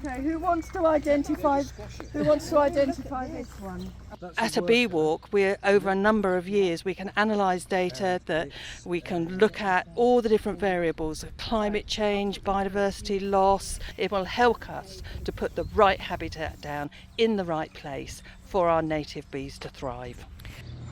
Okay, who wants to identify this one? At a bee walk, we're over a number of years, we can analyse data, that we can look at all the different variables of climate change, biodiversity loss. It will help us to put the right habitat down in the right place for our native bees to thrive.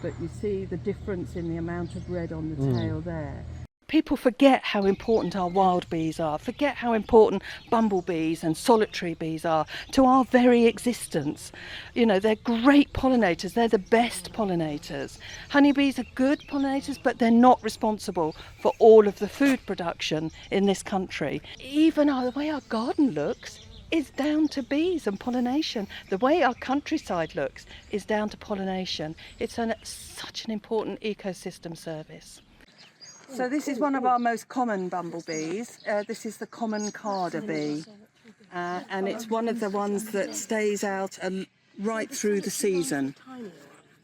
But you see the difference in the amount of red on the tail there. People forget how important our wild bees are, forget how important bumblebees and solitary bees are to our very existence. You know, they're great pollinators, they're the best pollinators. Honeybees are good pollinators, but they're not responsible for all of the food production in this country. Even the way our garden looks is down to bees and pollination. The way our countryside looks is down to pollination. It's such an important ecosystem service. So this is one of our most common bumblebees. This is the common carder bee, and it's one of the ones that stays out right through the season.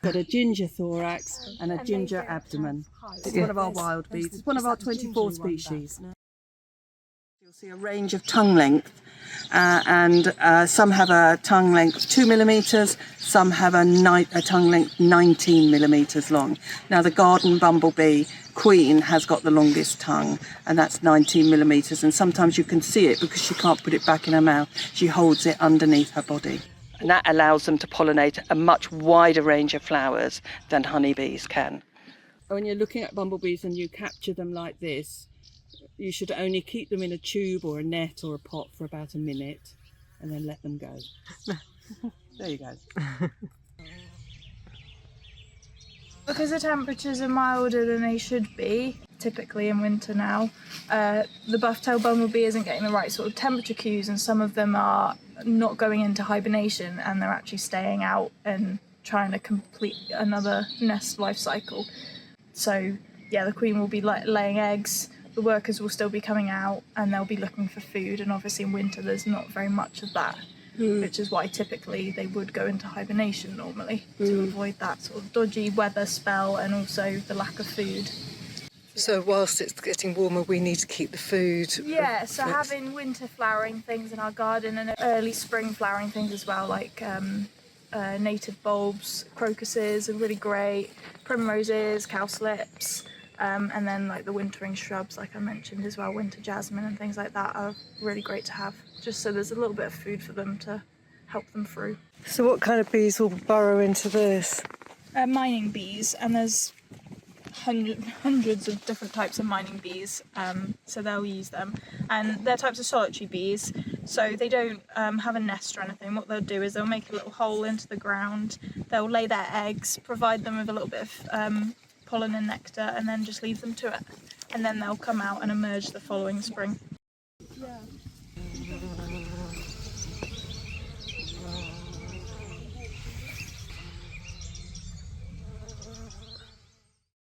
Got a ginger thorax and a ginger abdomen. It's one of our wild bees. It's one of our 24 species. You'll see a range of tongue length, and some have a tongue length 2 millimetres, some have a tongue length 19 millimetres long. Now the garden bumblebee queen has got the longest tongue, and that's 19 millimetres, and sometimes you can see it because she can't put it back in her mouth. She holds it underneath her body. And that allows them to pollinate a much wider range of flowers than honeybees can. When you're looking at bumblebees and you capture them like this, you should only keep them in a tube or a net or a pot for about a minute and then let them go. There you go. Because the temperatures are milder than they should be, typically in winter now, the buff-tailed bumblebee isn't getting the right sort of temperature cues, and some of them are not going into hibernation and they're actually staying out and trying to complete another nest life cycle. So yeah, the queen will be laying eggs, the workers will still be coming out and they'll be looking for food, and obviously in winter there's not very much of that. Which is why typically they would go into hibernation normally to avoid that sort of dodgy weather spell and also the lack of food. So whilst it's getting warmer, we need to keep the food. Yeah, so having winter flowering things in our garden and early spring flowering things as well, like native bulbs, crocuses are really great, primroses, cowslips, and then like the wintering shrubs, like I mentioned as well, winter jasmine and things like that are really great to have, just so there's a little bit of food for them to help them through. So what kind of bees will burrow into this? Mining bees, and there's hundreds of different types of mining bees, so they'll use them, and they're types of solitary bees, so they don't have a nest or anything. What they'll do is they'll make a little hole into the ground, they'll lay their eggs, provide them with a little bit of pollen and nectar, and then just leave them to it, and then they'll come out and emerge the following spring. Yeah.